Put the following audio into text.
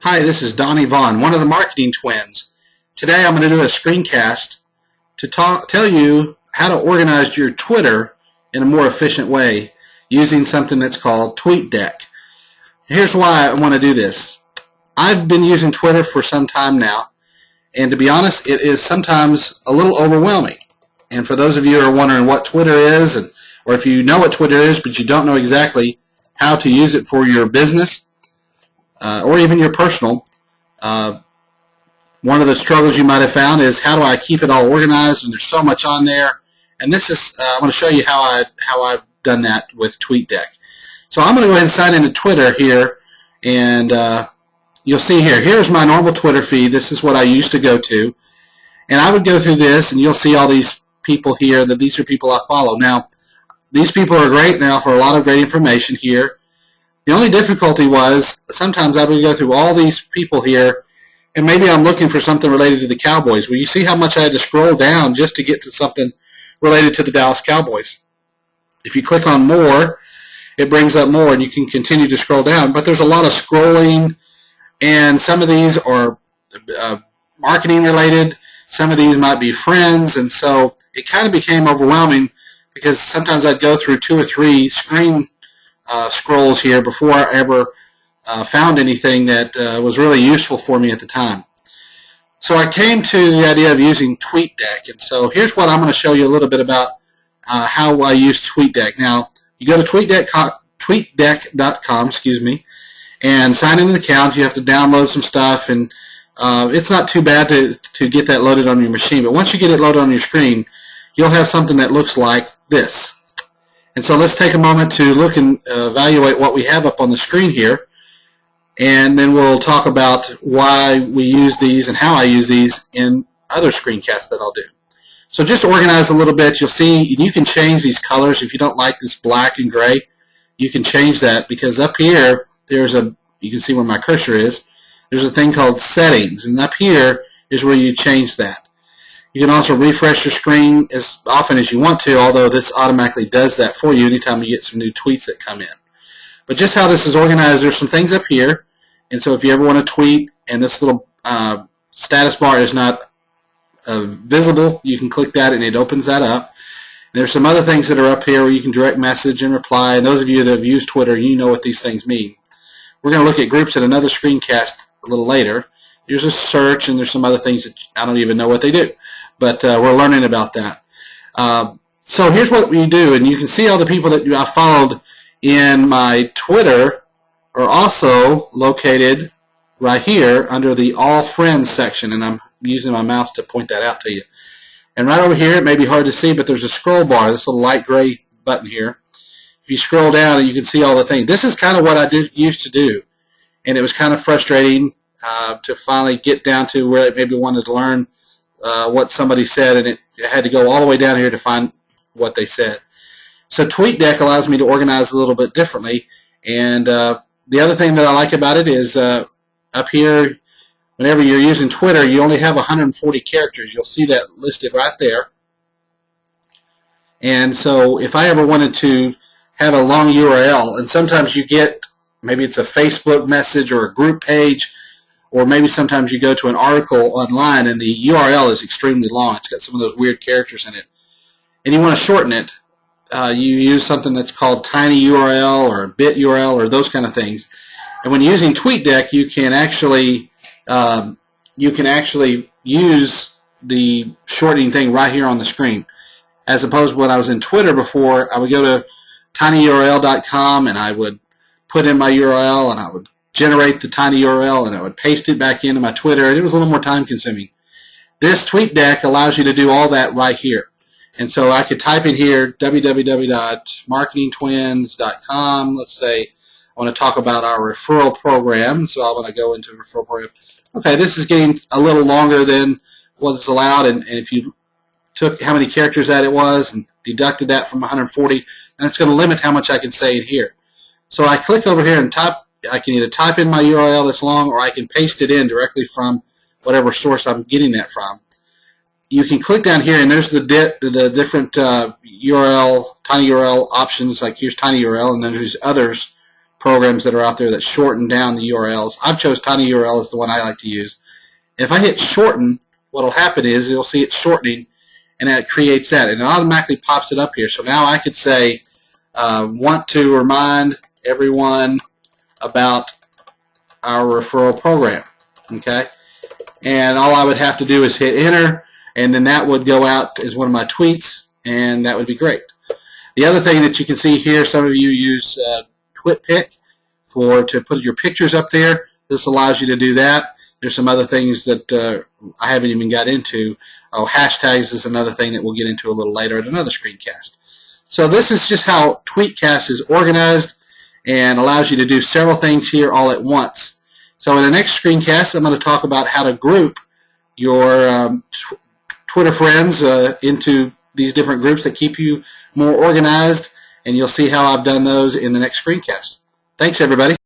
Hi, this is Donnie Vaughn, one of the marketing twins. Today I'm going to do a screencast to tell you how to organize your Twitter in a more efficient way using something that's called TweetDeck. Here's why I want to do this. I've been using Twitter for some time now, and to be honest, it is sometimes a little overwhelming. And for those of you who are wondering what Twitter is, or if you know what Twitter is but you don't know exactly how to use it for your business, or even your personal, one of the struggles you might have found is how do I keep it all organized, and there's so much on there. And this is I want to show you how I've done that with TweetDeck. So I'm going to go ahead and sign into Twitter here, and you'll see here's my normal Twitter feed. This is what I used to go to, and I would go through this, and you'll see all these people here. That these are people I follow. Now, these people are great. They offer a lot of great information here. The only difficulty was sometimes I would go through all these people here, and maybe I'm looking for something related to the Cowboys. Well, you see how much I had to scroll down just to get to something related to the Dallas Cowboys. If you click on more, it brings up more, and you can continue to scroll down. But there's a lot of scrolling, and some of these are marketing related. Some of these might be friends, and so it kind of became overwhelming because sometimes I'd go through 2 or 3 screen scrolls here before I ever found anything that was really useful for me at the time. So I came to the idea of using TweetDeck, and so here's what I'm going to show you a little bit about how I use TweetDeck. Now, you go to TweetDeck.com, and sign in an account. You have to download some stuff, and it's not too bad to get that loaded on your machine. But once you get it loaded on your screen, you'll have something that looks like this. And so let's take a moment to look and evaluate what we have up on the screen here, and then we'll talk about why we use these and how I use these in other screencasts that I'll do. So just to organize a little bit, you'll see you can change these colors. If you don't like this black and gray, you can change that, because up here you can see where my cursor is, there's a thing called settings, and up here is where you change that. You can also refresh your screen as often as you want to, although this automatically does that for you anytime you get some new tweets that come in. But just how this is organized, there's some things up here, and so if you ever want to tweet and this little status bar is not visible, you can click that and it opens that up. And there's some other things that are up here where you can direct message and reply, and those of you that have used Twitter, you know what these things mean. We're going to look at groups at another screencast a little later. There's a search, and there's some other things that I don't even know what they do, but we're learning about that. So here's what we do, and you can see all the people that I followed in my Twitter are also located right here under the All Friends section, and I'm using my mouse to point that out to you. And right over here, it may be hard to see, but there's a scroll bar, this little light gray button here. If you scroll down, you can see all the things. This is kind of what I used to do, and it was kind of frustrating to finally get down to where I maybe wanted to learn what somebody said, and it had to go all the way down here to find what they said. So TweetDeck allows me to organize a little bit differently, and the other thing that I like about it is up here, whenever you're using Twitter, you only have 140 characters. You'll see that listed right there. And so if I ever wanted to have a long URL, and sometimes you get, maybe it's a Facebook message or a group page, or maybe sometimes you go to an article online and the URL is extremely long. It's got some of those weird characters in it. And you want to shorten it. You use something that's called tinyURL or bitURL or those kind of things. And when using TweetDeck, you can actually use the shortening thing right here on the screen. As opposed to when I was in Twitter before, I would go to tinyurl.com and I would put in my URL and I would generate the tiny URL and I would paste it back into my Twitter, and it was a little more time consuming. This TweetDeck allows you to do all that right here. And so I could type in here www.marketingtwins.com. Let's say I want to talk about our referral program, so I want to go into referral program. Okay, this is getting a little longer than what's allowed, and if you took how many characters that it was and deducted that from 140, then it's going to limit how much I can say in here. So I click over here and I can either type in my URL that's long, or I can paste it in directly from whatever source I'm getting that from. You can click down here, and there's the different URL, tiny URL options. Like here's tiny URL, and then there's others programs that are out there that shorten down the URLs. I've chose tinyurl as the one I like to use. If I hit shorten, what will happen is you'll see it shortening, and it creates that, and it automatically pops it up here. So now I could say, want to remind everyone about our referral program. Okay, and all I would have to do is hit enter, and then that would go out as one of my tweets, and that would be great. The other thing that you can see here, some of you use TweetDeck to put your pictures up there. This allows you to do that. There's some other things that I haven't even got into. Oh, hashtags is another thing that we'll get into a little later at another screencast. So this is just how TweetCast is organized and allows you to do several things here all at once. So in the next screencast, I'm going to talk about how to group your Twitter friends into these different groups that keep you more organized, and you'll see how I've done those in the next screencast. Thanks, everybody.